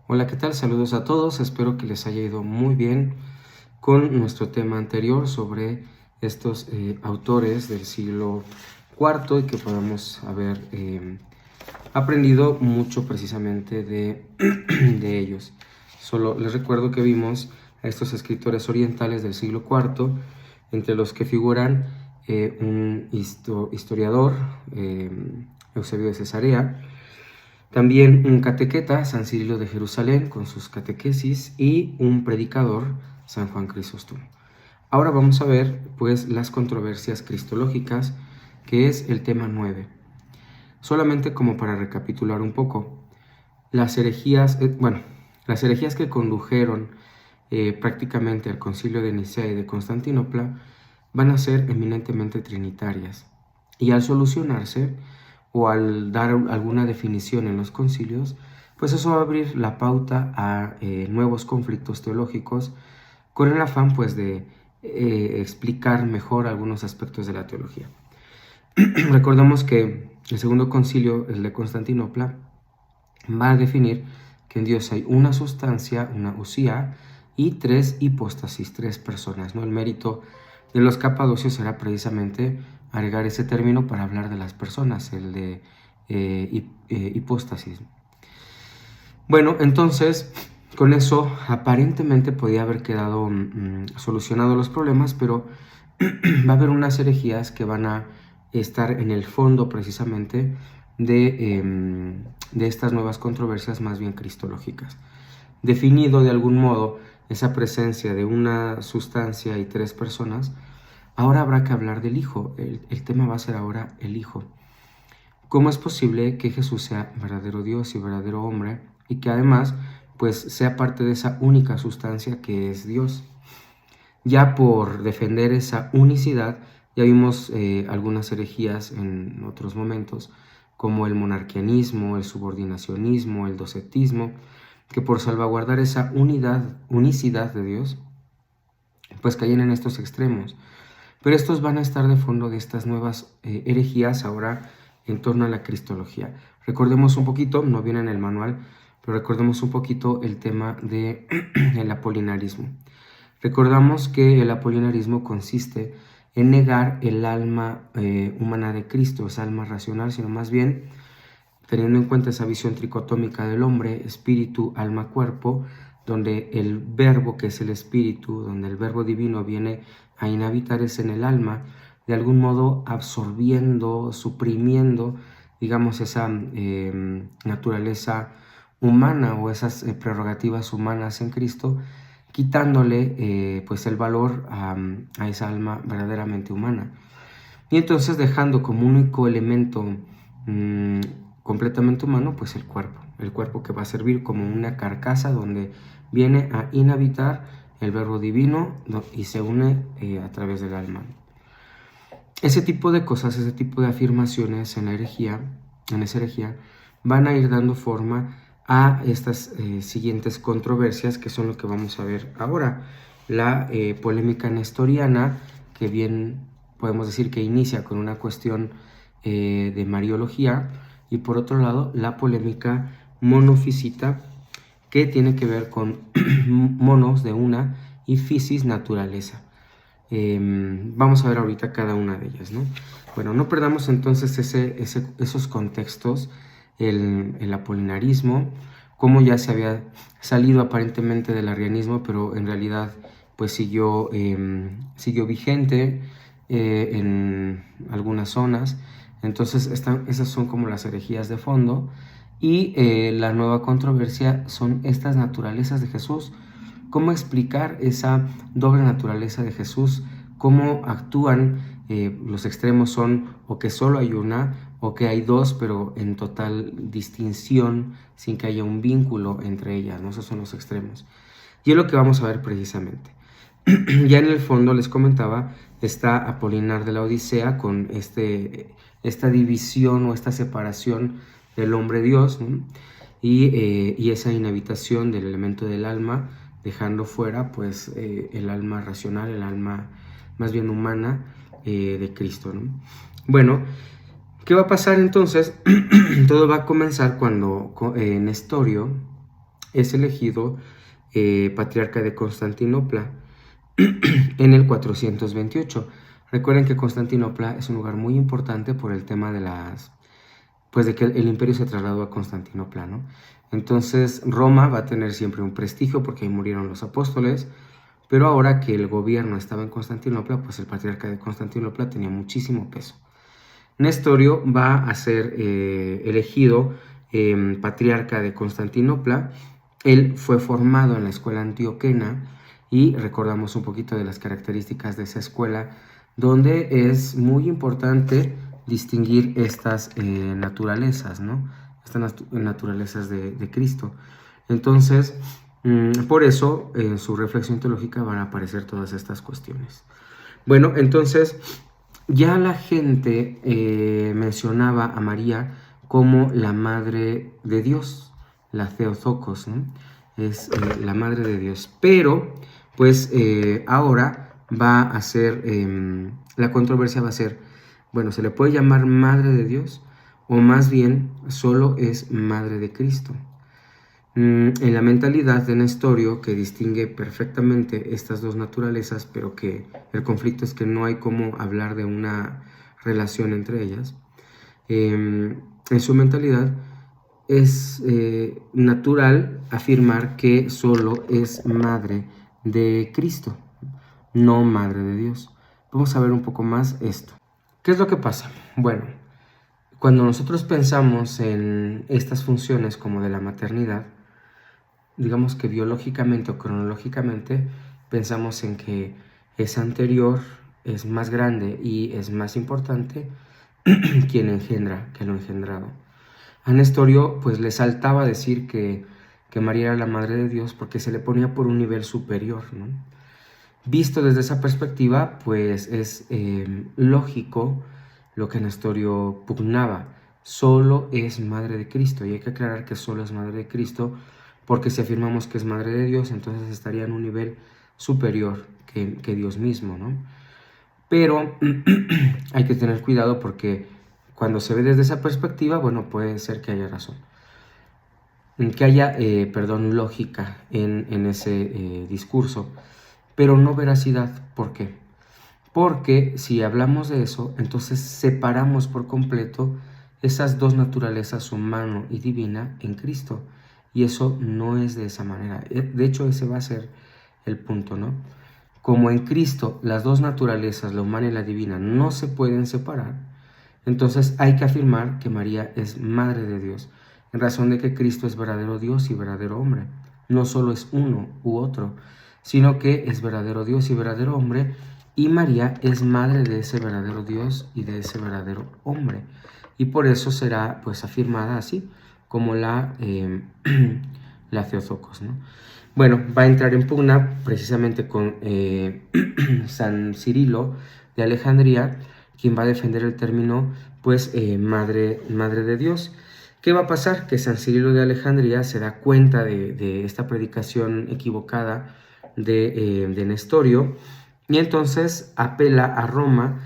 Hola, ¿qué tal? Saludos a todos, espero que les haya ido muy bien con nuestro tema anterior sobre estos autores del siglo IV y que podamos haber aprendido mucho precisamente de ellos. Solo les recuerdo que vimos a estos escritores orientales del siglo IV, entre los que figuran un historiador, Eusebio de Cesarea, también un catequeta, San Cirilo de Jerusalén, con sus catequesis, y un predicador, San Juan Crisóstomo. Ahora vamos a ver, pues, las controversias cristológicas, que es el tema 9. Solamente como para recapitular un poco, las herejías que condujeron prácticamente al Concilio de Nicea y de Constantinopla van a ser eminentemente trinitarias. Y al solucionarse, o al dar alguna definición en los concilios, pues eso va a abrir la pauta a nuevos conflictos teológicos con el afán pues de explicar mejor algunos aspectos de la teología. Recordemos que el segundo concilio, el de Constantinopla, va a definir que en Dios hay una sustancia, una usía, y tres hipóstasis, tres personas, ¿no? El mérito de los capadocios era precisamente agregar ese término para hablar de las personas, el de hipóstasis. Bueno, entonces, con eso aparentemente podía haber quedado solucionado los problemas, pero va a haber unas herejías que van a estar en el fondo precisamente de estas nuevas controversias más bien cristológicas. Definido de algún modo esa presencia de una sustancia y tres personas, ahora habrá que hablar del Hijo. El tema va a ser ahora el Hijo. ¿Cómo es posible que Jesús sea verdadero Dios y verdadero hombre y que además pues sea parte de esa única sustancia que es Dios? Ya por defender esa unicidad, ya vimos algunas herejías en otros momentos, como el monarquianismo, el subordinacionismo, el docetismo, que por salvaguardar esa unicidad de Dios, pues caían en estos extremos. Pero estos van a estar de fondo de estas nuevas herejías ahora en torno a la cristología. Recordemos un poquito, no viene en el manual, pero recordemos un poquito el tema del apolinarismo. Recordamos que el apolinarismo consiste en negar el alma humana de Cristo, esa alma racional, sino más bien teniendo en cuenta esa visión tricotómica del hombre, espíritu, alma, cuerpo, donde el verbo que es el espíritu, donde el verbo divino viene a inhabitar es en el alma, de algún modo absorbiendo, suprimiendo, digamos, esa naturaleza humana o esas prerrogativas humanas en Cristo, quitándole pues el valor a esa alma verdaderamente humana. Y entonces dejando como único elemento completamente humano, pues el cuerpo que va a servir como una carcasa donde viene a inhabitar el verbo divino y se une a través del alma. Ese tipo de cosas, ese tipo de afirmaciones en esa herejía, van a ir dando forma a estas siguientes controversias, que son lo que vamos a ver ahora. La polémica nestoriana, que bien podemos decir que inicia con una cuestión de mariología, y por otro lado la polémica monofisita, que tiene que ver con monos de una y fisis naturaleza. Vamos a ver ahorita cada una de ellas, ¿no? Bueno, no perdamos entonces esos contextos, el apolinarismo, como ya se había salido aparentemente del arrianismo, pero en realidad pues siguió vigente en algunas zonas. Entonces esas son como las herejías de fondo, y la nueva controversia son estas naturalezas de Jesús. ¿Cómo explicar esa doble naturaleza de Jesús? ¿Cómo actúan? Los extremos son o que solo hay una o que hay dos, pero en total distinción, sin que haya un vínculo entre ellas, ¿no? Esos son los extremos. Y es lo que vamos a ver precisamente. Ya en el fondo les comentaba, está Apolinar de la Odisea con esta división o esta separación del hombre-Dios, ¿no? Y esa inhabitación del elemento del alma, dejando fuera pues el alma racional, el alma más bien humana de Cristo, ¿no? Bueno, ¿qué va a pasar entonces? Todo va a comenzar cuando Nestorio es elegido patriarca de Constantinopla en el 428. Recuerden que Constantinopla es un lugar muy importante por el tema de de que el imperio se trasladó a Constantinopla, ¿no? Entonces Roma va a tener siempre un prestigio porque ahí murieron los apóstoles, pero ahora que el gobierno estaba en Constantinopla, pues el patriarca de Constantinopla tenía muchísimo peso. Nestorio va a ser elegido patriarca de Constantinopla. Él fue formado en la escuela antioquena y recordamos un poquito de las características de esa escuela, donde es muy importante distinguir estas naturalezas, ¿no? Estas naturalezas de Cristo. Entonces, por eso en su reflexión teológica van a aparecer todas estas cuestiones. Bueno, entonces ya la gente mencionaba a María como la Madre de Dios, la Theotokos, ¿no? Es la Madre de Dios. Pero, pues ahora va a ser, la controversia va a ser, bueno, ¿se le puede llamar Madre de Dios? O más bien, solo es Madre de Cristo. En la mentalidad de Nestorio, que distingue perfectamente estas dos naturalezas, pero que el conflicto es que no hay cómo hablar de una relación entre ellas, en su mentalidad es natural afirmar que solo es madre de Cristo, no madre de Dios. Vamos a ver un poco más esto. ¿Qué es lo que pasa? Bueno, cuando nosotros pensamos en estas funciones como de la maternidad, digamos que biológicamente o cronológicamente pensamos en que es anterior, es más grande y es más importante quien engendra que lo engendrado. A Nestorio pues le saltaba decir que María era la Madre de Dios porque se le ponía por un nivel superior, ¿no? Visto desde esa perspectiva, pues es lógico lo que Nestorio pugnaba. Solo es Madre de Cristo, y hay que aclarar que solo es Madre de Cristo porque si afirmamos que es Madre de Dios, entonces estaría en un nivel superior que Dios mismo, ¿no? Pero hay que tener cuidado porque cuando se ve desde esa perspectiva, bueno, puede ser que haya razón. Que haya, lógica en ese discurso, pero no veracidad. ¿Por qué? Porque si hablamos de eso, entonces separamos por completo esas dos naturalezas, humano y divina, en Cristo. Y eso no es de esa manera. De hecho, ese va a ser el punto, ¿no? Como en Cristo las dos naturalezas, la humana y la divina, no se pueden separar, entonces hay que afirmar que María es Madre de Dios, en razón de que Cristo es verdadero Dios y verdadero hombre. No solo es uno u otro, sino que es verdadero Dios y verdadero hombre, y María es Madre de ese verdadero Dios y de ese verdadero hombre. Y por eso será pues afirmada así, como la Theotokos, ¿no? Bueno, va a entrar en pugna precisamente con San Cirilo de Alejandría, quien va a defender el término, pues, madre de Dios. ¿Qué va a pasar? Que San Cirilo de Alejandría se da cuenta de esta predicación equivocada de Nestorio, y entonces apela a Roma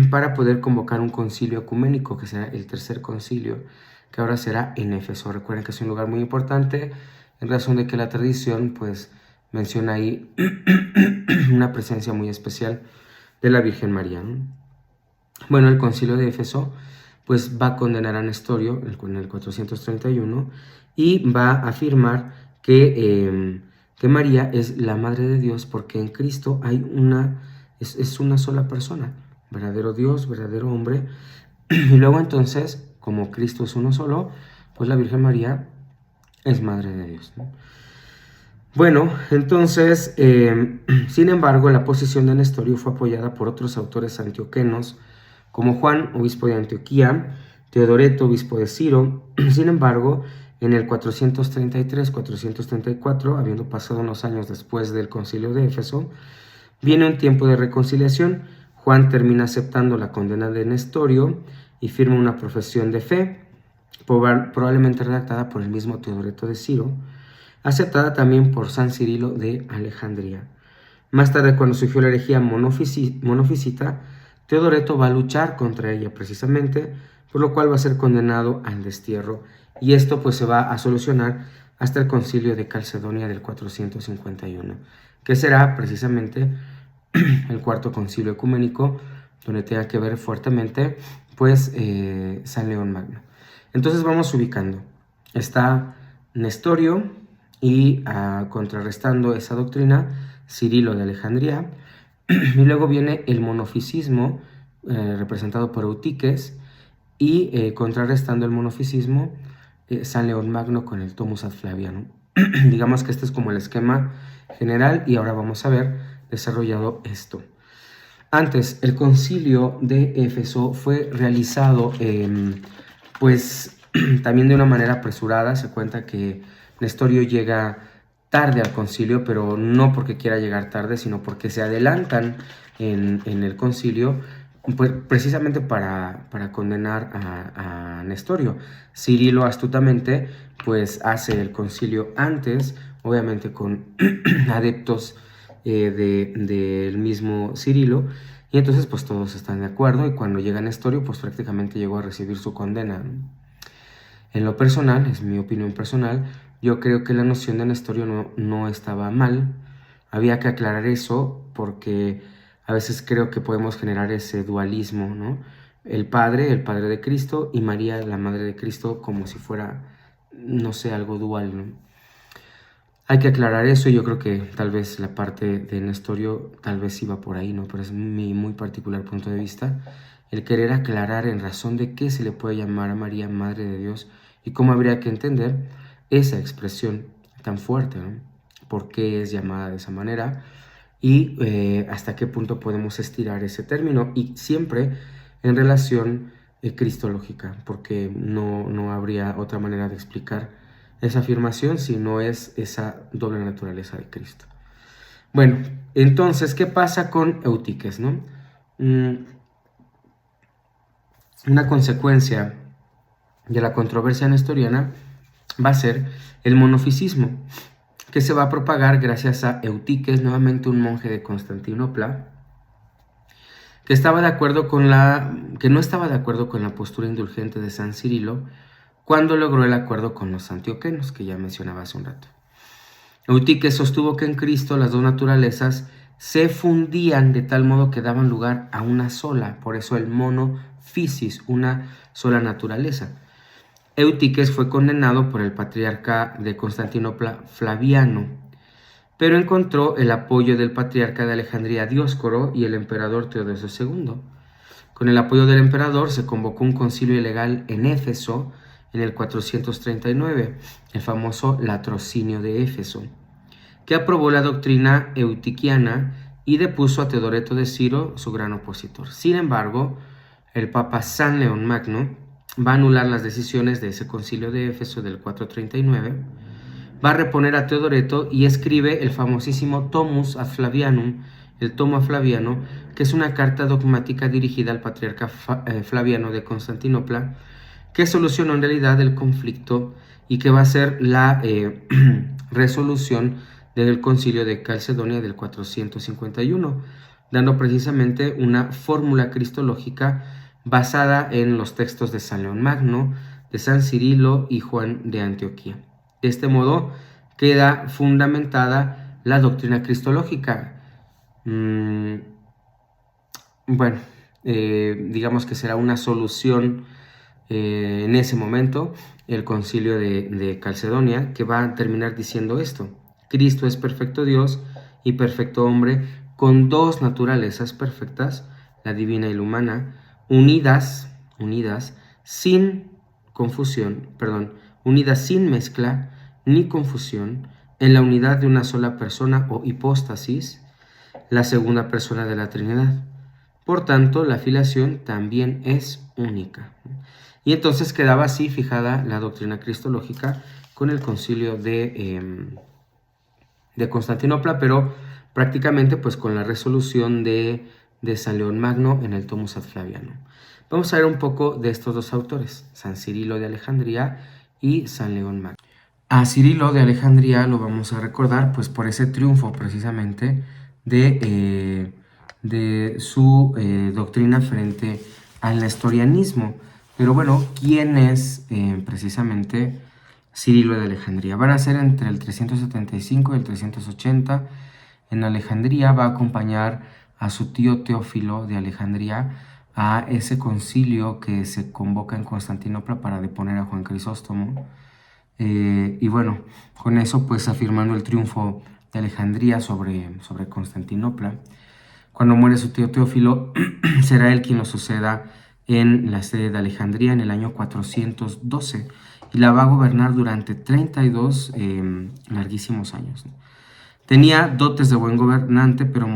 para poder convocar un concilio ecuménico, que será el tercer concilio, que ahora será en Éfeso. Recuerden que es un lugar muy importante, en razón de que la tradición pues menciona ahí una presencia muy especial de la Virgen María, ¿no? Bueno, el concilio de Éfeso pues va a condenar a Nestorio en el 431 y va a afirmar que María es la Madre de Dios porque en Cristo hay es una sola persona, verdadero Dios, verdadero hombre. Y luego entonces, como Cristo es uno solo, pues la Virgen María es Madre de Dios, ¿no? Bueno, entonces, sin embargo, la posición de Nestorio fue apoyada por otros autores antioquenos, como Juan, obispo de Antioquía, Teodoreto, obispo de Ciro. Sin embargo, en el 433-434, habiendo pasado unos años después del concilio de Éfeso, viene un tiempo de reconciliación. Juan termina aceptando la condena de Nestorio y firma una profesión de fe, probablemente redactada por el mismo Teodoreto de Ciro, aceptada también por San Cirilo de Alejandría. Más tarde, cuando surgió la herejía monofisita, Teodoreto va a luchar contra ella precisamente, por lo cual va a ser condenado al destierro. Y esto pues se va a solucionar hasta el concilio de Calcedonia del 451, que será precisamente el cuarto concilio ecuménico, donde tenga que ver fuertemente pues San León Magno. Entonces vamos ubicando. Está Nestorio y contrarrestando esa doctrina, Cirilo de Alejandría, y luego viene el monofisismo representado por Eutiques, y contrarrestando el monofisismo, San León Magno con el Tomus ad Flavianum. Digamos que este es como el esquema general, y ahora vamos a ver desarrollado esto. Antes, el concilio de Éfeso fue realizado pues también de una manera apresurada. Se cuenta que Nestorio llega tarde al concilio, pero no porque quiera llegar tarde, sino porque se adelantan en el concilio, pues, precisamente para condenar a Nestorio. Cirilo astutamente pues hace el concilio antes, obviamente con adeptos del mismo Cirilo, y entonces pues todos están de acuerdo, y cuando llega Nestorio pues prácticamente llegó a recibir su condena. En lo personal, es mi opinión personal, yo creo que la noción de Nestorio no estaba mal. Había que aclarar eso porque a veces creo que podemos generar ese dualismo, ¿no? El Padre de Cristo, y María, la Madre de Cristo, como si fuera, no sé, algo dual, ¿no? Hay que aclarar eso, y yo creo que tal vez la parte de Nestorio tal vez iba por ahí, ¿no? Pero es mi muy particular punto de vista, el querer aclarar en razón de qué se le puede llamar a María Madre de Dios y cómo habría que entender esa expresión tan fuerte, ¿no? ¿Por qué es llamada de esa manera? Y hasta qué punto podemos estirar ese término, y siempre en relación cristológica, porque no habría otra manera de explicar esa afirmación si no es esa doble naturaleza de Cristo. Bueno, entonces, ¿qué pasa con Eutiques, no? Una consecuencia de la controversia nestoriana va a ser el monofisismo, que se va a propagar gracias a Eutiques, nuevamente un monje de Constantinopla, que no estaba de acuerdo con la postura indulgente de San Cirilo cuando logró el acuerdo con los antioquenos, que ya mencionaba hace un rato. Eutiques sostuvo que en Cristo las dos naturalezas se fundían de tal modo que daban lugar a una sola, por eso el monophysis, una sola naturaleza. Eutiques fue condenado por el patriarca de Constantinopla, Flaviano, pero encontró el apoyo del patriarca de Alejandría, Dioscoro, y el emperador Teodosio II. Con el apoyo del emperador se convocó un concilio ilegal en Éfeso en el 439, el famoso Latrocinio de Éfeso, que aprobó la doctrina eutiquiana y depuso a Teodoreto de Ciro, su gran opositor. Sin embargo, el Papa San León Magno va a anular las decisiones de ese concilio de Éfeso del 439, va a reponer a Teodoreto y escribe el famosísimo Tomus ad Flavianum, el Tomo a Flaviano, que es una carta dogmática dirigida al patriarca Flaviano de Constantinopla, que solucionó en realidad el conflicto y que va a ser la resolución del concilio de Calcedonia del 451, dando precisamente una fórmula cristológica basada en los textos de San León Magno, de San Cirilo y Juan de Antioquía. De este modo queda fundamentada la doctrina cristológica. Digamos que será una solución en ese momento el concilio de Calcedonia, que va a terminar diciendo esto: Cristo es perfecto Dios y perfecto hombre, con dos naturalezas perfectas, la divina y la humana, unidas sin mezcla ni confusión, en la unidad de una sola persona o hipóstasis, la segunda persona de la Trinidad. Por tanto, la filiación también es única. Y entonces quedaba así fijada la doctrina cristológica con el concilio de Constantinopla, pero prácticamente pues con la resolución de San León Magno en el Tomus ad Flavianum. Vamos a ver un poco de estos dos autores, San Cirilo de Alejandría y San León Magno. A Cirilo de Alejandría lo vamos a recordar pues por ese triunfo precisamente de su doctrina frente al nestorianismo. Pero bueno, ¿quién es precisamente Cirilo de Alejandría. Van a ser entre el 375 y el 380. En Alejandría va a acompañar a su tío Teófilo de Alejandría a ese concilio que se convoca en Constantinopla para deponer a Juan Crisóstomo. Y bueno, con eso pues afirmando el triunfo de Alejandría sobre Constantinopla. Cuando muere su tío Teófilo, será él quien lo suceda en la sede de Alejandría en el año 412 y la va a gobernar durante 32 larguísimos años. Tenía dotes de buen gobernante, pero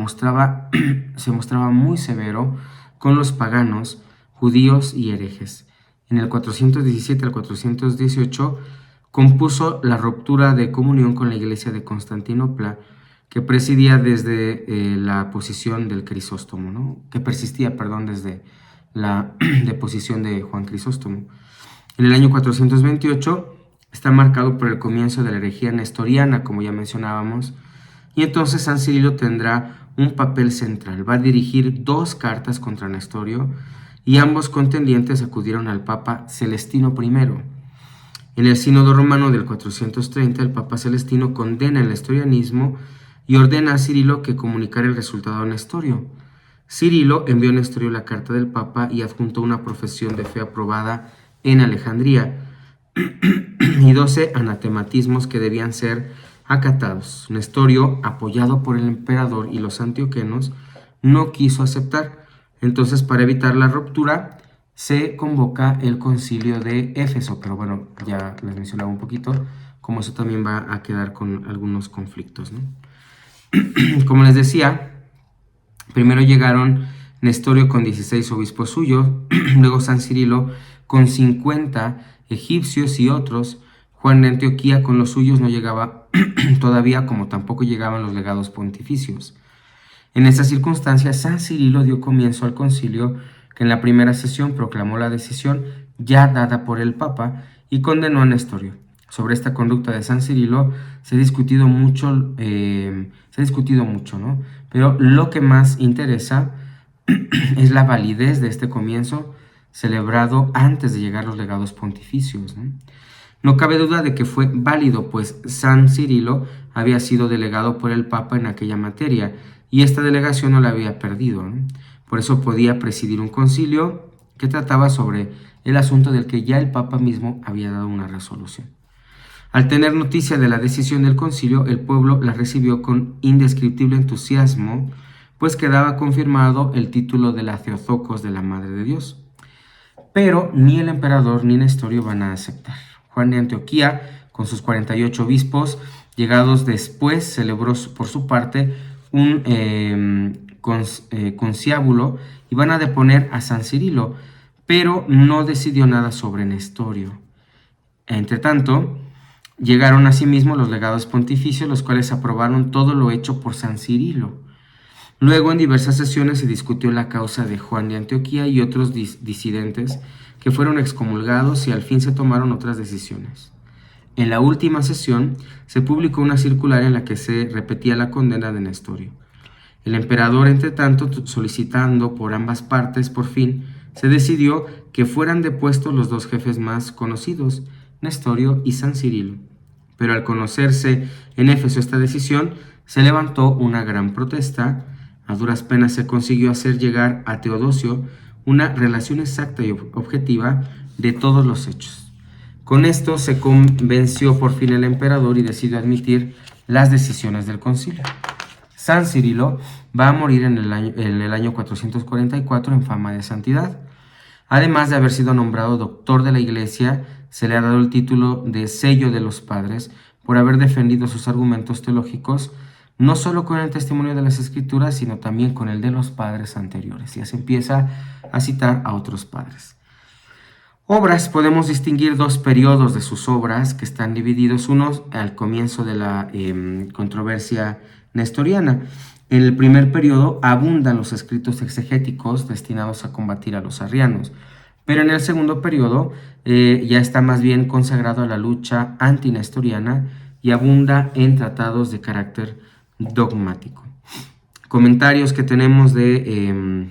se mostraba muy severo con los paganos, judíos y herejes. En el 417 al 418 compuso la ruptura de comunión con la iglesia de Constantinopla, que presidía desde la posición del Crisóstomo, ¿no? Que persistía, perdón, desde la deposición de Juan Crisóstomo. En el año 428 está marcado por el comienzo de la herejía nestoriana, como ya mencionábamos, y entonces San Cirilo tendrá un papel central. Va a dirigir 2 cartas contra Nestorio y ambos contendientes acudieron al Papa Celestino I. En el Sínodo Romano del 430, el Papa Celestino condena el nestorianismo y ordena a Cirilo que comunicara el resultado a Nestorio. Cirilo envió a Nestorio la carta del Papa y adjuntó una profesión de fe aprobada en Alejandría y 12 anatematismos que debían ser acatados. Nestorio, apoyado por el emperador y los antioquenos, no quiso aceptar. Entonces, para evitar la ruptura, se convoca el concilio de Éfeso, pero bueno, ya les mencionaba un poquito, como eso también va a quedar con algunos conflictos, ¿no? Como les decía, primero llegaron Nestorio con 16 obispos suyos, luego San Cirilo con 50 egipcios y otros. Juan de Antioquía con los suyos no llegaba todavía, como tampoco llegaban los legados pontificios. En esta circunstancia, San Cirilo dio comienzo al concilio, que en la primera sesión proclamó la decisión ya dada por el Papa y condenó a Nestorio. Sobre esta conducta de San Cirilo se ha discutido mucho, ¿no? Pero lo que más interesa es la validez de este comienzo celebrado antes de llegar los legados pontificios, ¿no? No cabe duda de que fue válido, pues San Cirilo había sido delegado por el Papa en aquella materia y esta delegación no la había perdido, ¿no? Por eso podía presidir un concilio que trataba sobre el asunto del que ya el Papa mismo había dado una resolución. Al tener noticia de la decisión del concilio, el pueblo la recibió con indescriptible entusiasmo, pues quedaba confirmado el título de la Theotokos de la Madre de Dios. Pero ni el emperador ni Nestorio van a aceptar. Juan de Antioquía, con sus 48 obispos, llegados después, celebró por su parte un conciábulo y van a deponer a San Cirilo, pero no decidió nada sobre Nestorio. Entre tanto, llegaron asimismo los legados pontificios, los cuales aprobaron todo lo hecho por San Cirilo. Luego, en diversas sesiones se discutió la causa de Juan de Antioquía y otros disidentes que fueron excomulgados y al fin se tomaron otras decisiones. En la última sesión se publicó una circular en la que se repetía la condena de Nestorio. El emperador, entre tanto, solicitando por ambas partes, por fin, se decidió que fueran depuestos los 2 jefes más conocidos, Nestorio y San Cirilo. Pero al conocerse en Éfeso esta decisión, se levantó una gran protesta. A duras penas se consiguió hacer llegar a Teodosio una relación exacta y objetiva de todos los hechos. Con esto se convenció por fin el emperador y decidió admitir las decisiones del concilio. San Cirilo va a morir en el año 444 en fama de santidad. Además de haber sido nombrado doctor de la Iglesia, se le ha dado el título de sello de los padres por haber defendido sus argumentos teológicos no solo con el testimonio de las Escrituras, sino también con el de los padres anteriores. Ya se empieza a citar a otros padres. Obras, podemos distinguir 2 periodos de sus obras que están divididos, unos al comienzo de la controversia nestoriana. En el primer periodo abundan los escritos exegéticos destinados a combatir a los arrianos, pero en el segundo periodo ya está más bien consagrado a la lucha antinestoriana y abunda en tratados de carácter dogmático. Comentarios que tenemos de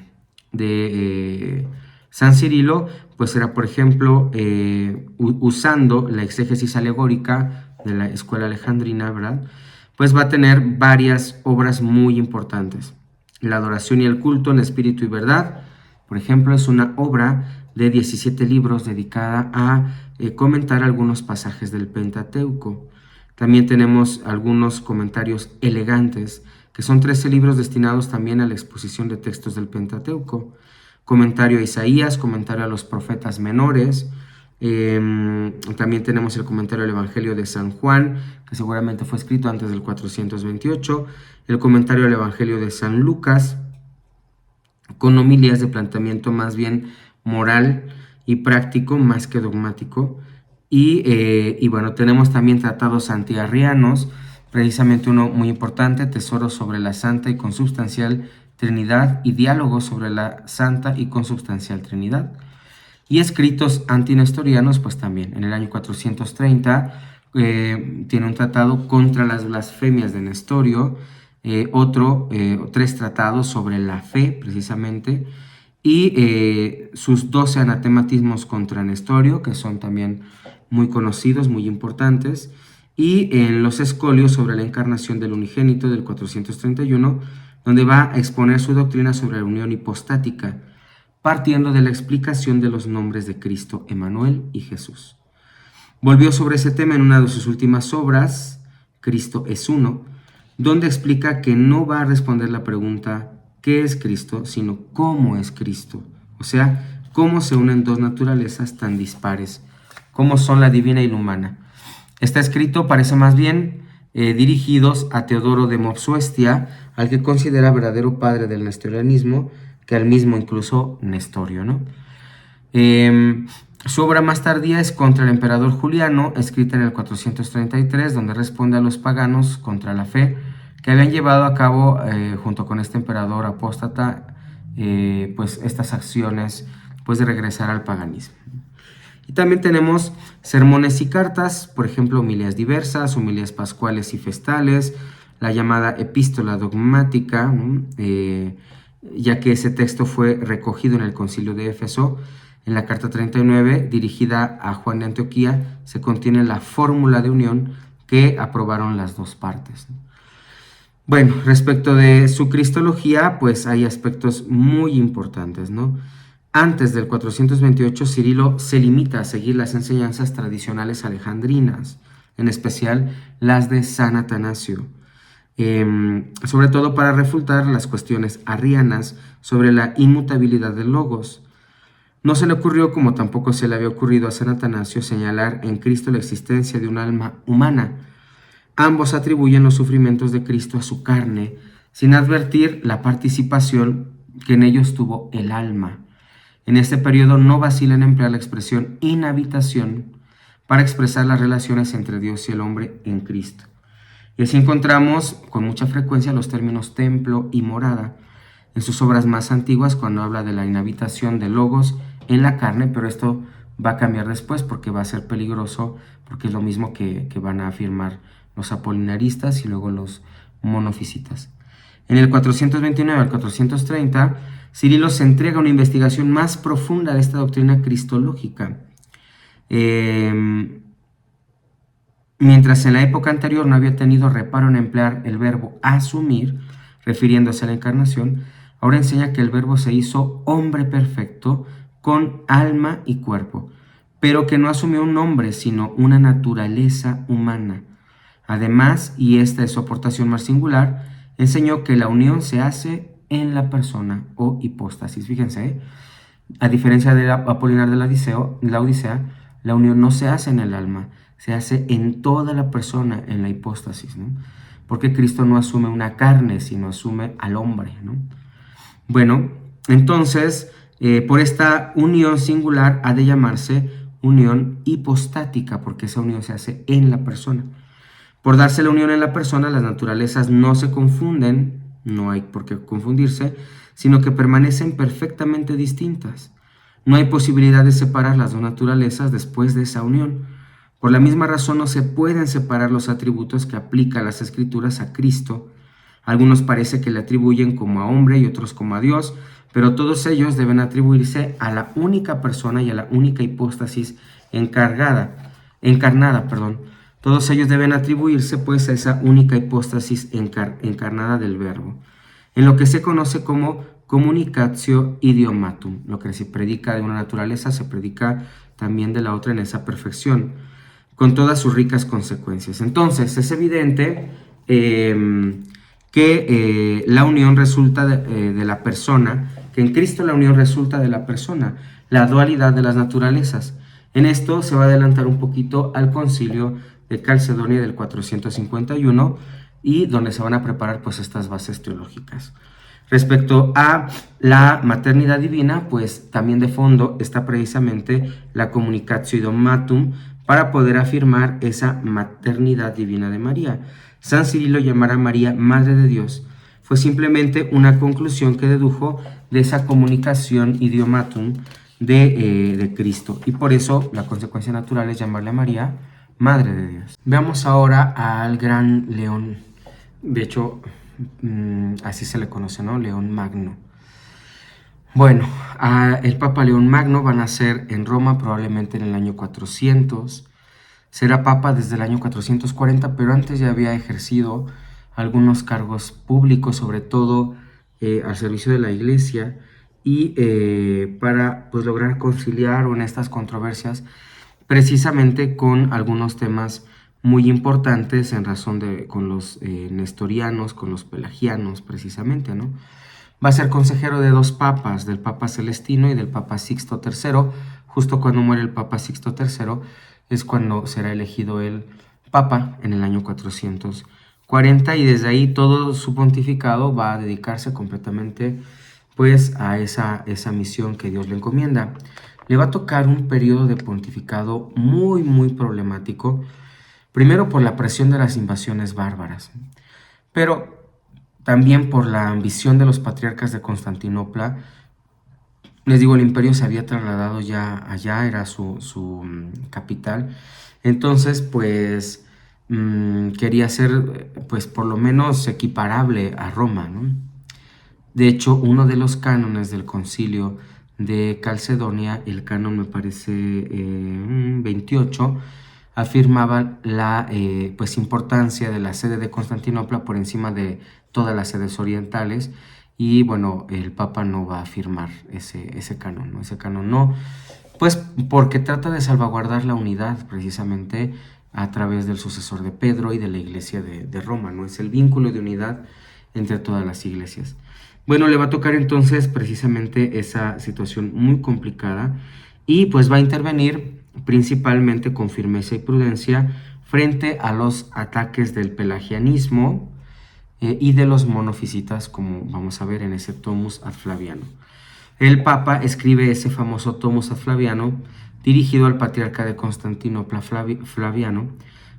San Cirilo, pues era, por ejemplo, usando la exégesis alegórica de la escuela alejandrina, ¿verdad? Pues va a tener varias obras muy importantes. La adoración y el culto en espíritu y verdad, por ejemplo, es una obra de 17 libros dedicada a comentar algunos pasajes del Pentateuco. También tenemos algunos comentarios elegantes, que son 13 libros destinados también a la exposición de textos del Pentateuco. Comentario a Isaías, comentario a los profetas menores. También tenemos el comentario al Evangelio de San Juan, que seguramente fue escrito antes del 428. El comentario al Evangelio de San Lucas, con homilías de planteamiento más bien moral y práctico, más que dogmático. Y bueno, tenemos también tratados antiarrianos, precisamente uno muy importante, Tesoros sobre la Santa y Consubstancial Trinidad y Diálogos sobre la Santa y Consubstancial Trinidad. Y escritos antinestorianos, pues también, en el año 430 tiene un tratado contra las blasfemias de Nestorio, tres tratados sobre la fe, precisamente, y sus 12 anatematismos contra Nestorio, que son también muy conocidos, muy importantes, y en los escolios sobre la encarnación del unigénito del 431, donde va a exponer su doctrina sobre la unión hipostática, partiendo de la explicación de los nombres de Cristo, Emmanuel y Jesús. Volvió sobre ese tema en una de sus últimas obras, Cristo es uno, donde explica que no va a responder la pregunta ¿qué es Cristo?, sino ¿cómo es Cristo? O sea, cómo se unen dos naturalezas tan dispares, cómo son la divina y la humana. Está escrito, parece más bien, dirigidos a Teodoro de Mopsuestia, al que considera verdadero padre del nestorianismo, que al mismo incluso Nestorio, ¿no? Su obra más tardía es contra el emperador Juliano, escrita en el 433, donde responde a los paganos contra la fe que habían llevado a cabo junto con este emperador apóstata pues estas acciones pues de regresar al paganismo. Y también tenemos sermones y cartas, por ejemplo, homilías diversas, homilías pascuales y festales, la llamada epístola dogmática, ¿no? Ya que ese texto fue recogido en el concilio de Éfeso. En la carta 39, dirigida a Juan de Antioquía, se contiene la fórmula de unión que aprobaron las dos partes. Bueno, respecto de su cristología, pues hay aspectos muy importantes, ¿no? Antes del 428, Cirilo se limita a seguir las enseñanzas tradicionales alejandrinas, en especial las de San Atanasio, sobre todo para refutar las cuestiones arrianas sobre la inmutabilidad del logos. No se le ocurrió, como tampoco se le había ocurrido a San Atanasio, señalar en Cristo la existencia de un alma humana. Ambos atribuyen los sufrimientos de Cristo a su carne, sin advertir la participación que en ellos tuvo el alma. En este periodo no vacila en emplear la expresión inhabitación para expresar las relaciones entre Dios y el hombre en Cristo. Y así encontramos con mucha frecuencia los términos templo y morada en sus obras más antiguas, cuando habla de la inhabitación de logos en la carne, pero esto va a cambiar después porque va a ser peligroso, porque es lo mismo que van a afirmar los apolinaristas y luego los monofisitas. En el 429 al 430, Cirilo se entrega a una investigación más profunda de esta doctrina cristológica. Mientras en la época anterior no había tenido reparo en emplear el verbo asumir, refiriéndose a la encarnación, ahora enseña que el verbo se hizo hombre perfecto con alma y cuerpo, pero que no asumió un nombre, sino una naturaleza humana. Además, y esta es su aportación más singular, enseñó que la unión se hace en la persona o hipóstasis. Fíjense, a diferencia de Apolinar de la Odisea, la unión no se hace en el alma, se hace en toda la persona, en la hipóstasis, ¿no? Porque Cristo no asume una carne, sino asume al hombre, ¿no? Bueno, entonces, por esta unión singular ha de llamarse unión hipostática, porque esa unión se hace en la persona. Por darse la unión en la persona, las naturalezas no se confunden, no hay por qué confundirse, sino que permanecen perfectamente distintas. No hay posibilidad de separar las dos naturalezas después de esa unión. Por la misma razón no se pueden separar los atributos que aplican las Escrituras a Cristo. Algunos parece que le atribuyen como a hombre y otros como a Dios, pero todos ellos deben atribuirse a la única persona y a la única hipóstasis encarnada. Todos ellos deben atribuirse pues a esa única hipóstasis encarnada del Verbo, en lo que se conoce como communicatio idiomatum. Lo que se predica de una naturaleza se predica también de la otra en esa perfección, con todas sus ricas consecuencias. Entonces es evidente que la unión resulta de la persona, que en Cristo la unión resulta de la persona, la dualidad de las naturalezas. En esto se va a adelantar un poquito al concilio de Calcedonia del 451 y donde se van a preparar pues estas bases teológicas. Respecto a la maternidad divina, pues también de fondo está precisamente la communicatio idiomatum para poder afirmar esa maternidad divina de María. San Cirilo llamar a María Madre de Dios fue simplemente una conclusión que dedujo de esa comunicación idiomatum de Cristo, y por eso la consecuencia natural es llamarle a María Madre de Dios. Veamos ahora al gran León, de hecho así se le conoce, ¿no? León Magno. Bueno, el Papa León Magno va a nacer en Roma probablemente en el año 400. Será papa desde el año 440, pero antes ya había ejercido algunos cargos públicos, sobre todo al servicio de la Iglesia, y para pues, lograr conciliar en estas controversias precisamente con algunos temas muy importantes en razón de con los nestorianos, con los pelagianos precisamente, ¿no? Va a ser consejero de dos papas, del Papa Celestino y del Papa Sixto III. Justo cuando muere el Papa Sixto III es cuando será elegido el Papa en el año 440, y desde ahí todo su pontificado va a dedicarse completamente pues a esa misión que Dios le encomienda. Le va a tocar un periodo de pontificado muy problemático, primero por la presión de las invasiones bárbaras, pero también por la ambición de los patriarcas de Constantinopla. Les digo, el imperio se había trasladado ya allá, era su capital. Entonces, pues, quería ser, pues, por lo menos equiparable a Roma, ¿no? De hecho, uno de los cánones del concilio de Calcedonia, el canon me parece 28, afirmaba la pues, importancia de la sede de Constantinopla por encima de todas las sedes orientales, y bueno, el Papa no va a firmar ese canon, ¿no? Ese canon no, pues porque trata de salvaguardar la unidad precisamente a través del sucesor de Pedro y de la iglesia de Roma, ¿no? Es el vínculo de unidad entre todas las iglesias. Bueno, le va a tocar entonces precisamente esa situación muy complicada, y pues va a intervenir principalmente con firmeza y prudencia frente a los ataques del pelagianismo y de los monofisitas, como vamos a ver en ese Tomus ad Flaviano. El Papa escribe ese famoso Tomus ad Flaviano dirigido al patriarca de Constantinopla Flaviano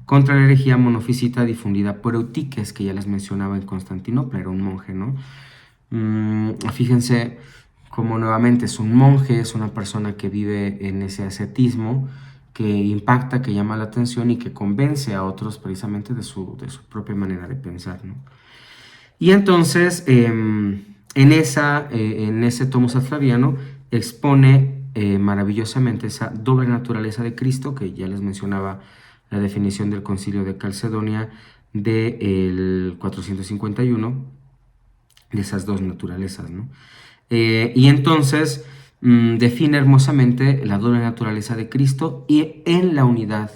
contra la herejía monofisita difundida por Eutiques, que ya les mencionaba en Constantinopla, era un monje, ¿no? Fíjense como nuevamente es un monje, es una persona que vive en ese ascetismo, que impacta, que llama la atención y que convence a otros precisamente de su propia manera de pensar, ¿no? Y entonces en ese Tomus ad Flaviano expone maravillosamente esa doble naturaleza de Cristo, que ya les mencionaba la definición del concilio de Calcedonia del 451, de esas dos naturalezas, ¿no? Y entonces define hermosamente la doble naturaleza de Cristo y en la unidad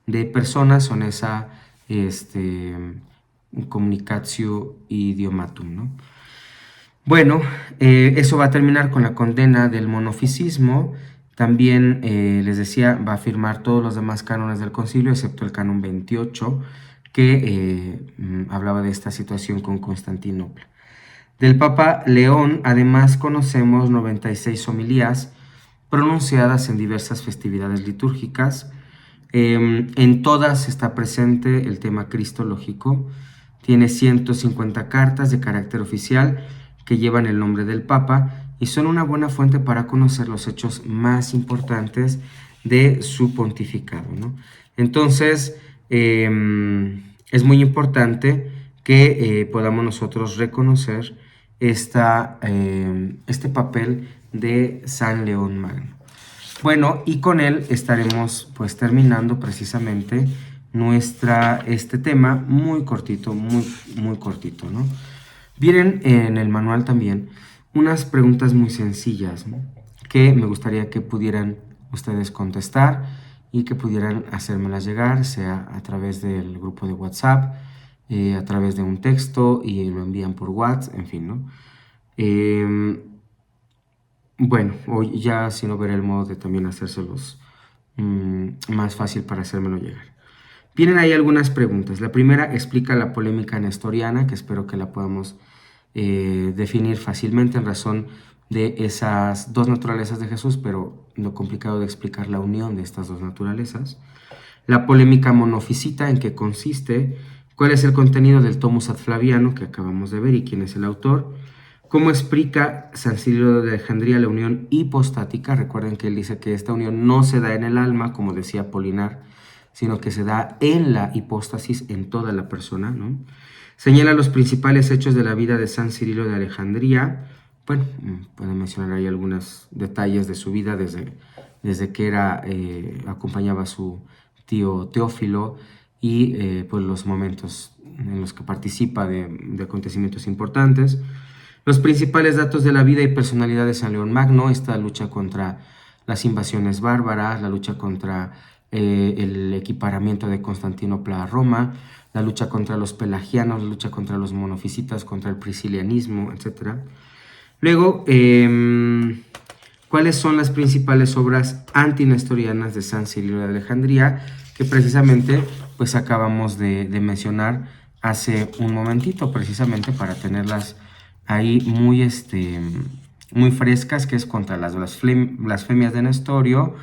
de personas son esa communicatio idiomatum, ¿no? Bueno, eso va a terminar con la condena del monofisismo. También les decía, va a firmar todos los demás cánones del concilio, excepto el canon 28, que hablaba de esta situación con Constantinopla. Del Papa León, además, conocemos 96 homilías pronunciadas en diversas festividades litúrgicas. En todas está presente el tema cristológico. Tiene 150 cartas de carácter oficial que llevan el nombre del Papa y son una buena fuente para conocer los hechos más importantes de su pontificado, ¿no? Entonces, es muy importante que podamos nosotros reconocer este papel de San León Magno. Bueno, y con él estaremos pues terminando precisamente este tema muy cortito, muy cortito, ¿no? Vienen en el manual también unas preguntas muy sencillas, ¿no?, que me gustaría que pudieran ustedes contestar y que pudieran hacérmelas llegar, sea a través del grupo de WhatsApp, a través de un texto y lo envían por WhatsApp, en fin, ¿no? Bueno, hoy ya si no veré el modo de también hacérselos más fácil para hacérmelo llegar. Vienen ahí algunas preguntas. La primera explica la polémica nestoriana, que espero que la podamos definir fácilmente en razón de esas dos naturalezas de Jesús, pero lo complicado de explicar la unión de estas dos naturalezas. La polémica monofisita, en qué consiste, cuál es el contenido del Tomus ad Flaviano, que acabamos de ver, y quién es el autor. ¿Cómo explica San Cirilo de Alejandría la unión hipostática? Recuerden que él dice que esta unión no se da en el alma, como decía Apolinar, sino que se da en la hipóstasis, en toda la persona, ¿no? Señala los principales hechos de la vida de San Cirilo de Alejandría. Bueno, pueden mencionar ahí algunos detalles de su vida desde que acompañaba a su tío Teófilo y pues los momentos en los que participa de acontecimientos importantes. Los principales datos de la vida y personalidad de San León Magno, esta lucha contra las invasiones bárbaras, la lucha contra el equiparamiento de Constantinopla a Roma, la lucha contra los pelagianos, la lucha contra los monofisitas, contra el priscilianismo, etc. Luego, ¿cuáles son las principales obras antinestorianas de San Cirilo de Alejandría? Que precisamente pues acabamos de mencionar hace un momentito, precisamente para tenerlas ahí muy frescas, que es contra las blasfemias de Nestorio,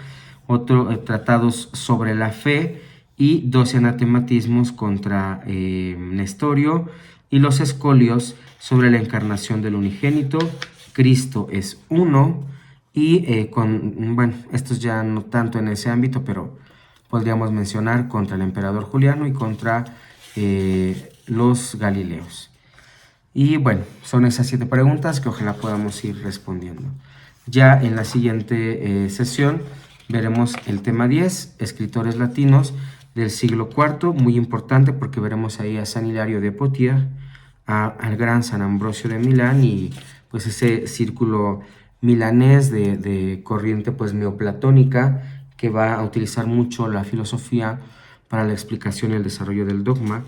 tratados sobre la fe y 12 anatematismos contra Nestorio, y los escolios sobre la encarnación del unigénito, Cristo es uno, y bueno, estos ya no tanto en ese ámbito, pero podríamos mencionar contra el emperador Juliano y contra los Galileos. Y bueno, son esas 7 preguntas que ojalá podamos ir respondiendo. Ya en la siguiente sesión veremos el tema 10, escritores latinos del siglo IV, muy importante porque veremos ahí a San Hilario de Poitiers, al gran San Ambrosio de Milán y pues ese círculo milanés de corriente pues neoplatónica que va a utilizar mucho la filosofía para la explicación y el desarrollo del dogma.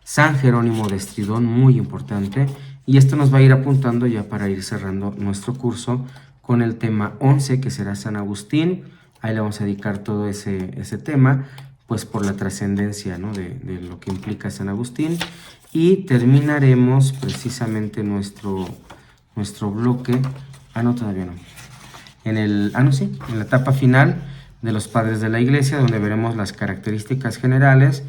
San Jerónimo de Estridón, muy importante, y esto nos va a ir apuntando ya para ir cerrando nuestro curso con el tema 11, que será San Agustín. Ahí le vamos a dedicar todo ese tema, pues por la trascendencia, ¿no?, de lo que implica San Agustín, y terminaremos precisamente nuestro bloque, todavía no, en la etapa final de los padres de la Iglesia, donde veremos las características generales,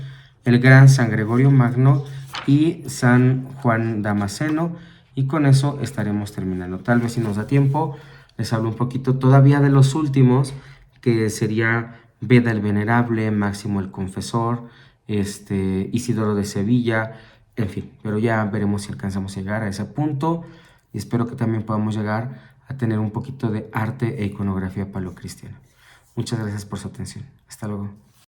el gran San Gregorio Magno y San Juan Damasceno, y con eso estaremos terminando. Tal vez si nos da tiempo, les hablo un poquito todavía de los últimos, que sería Beda el Venerable, Máximo el Confesor, Isidoro de Sevilla, en fin, pero ya veremos si alcanzamos a llegar a ese punto, y espero que también podamos llegar a tener un poquito de arte e iconografía paleocristiana. Muchas gracias por su atención. Hasta luego.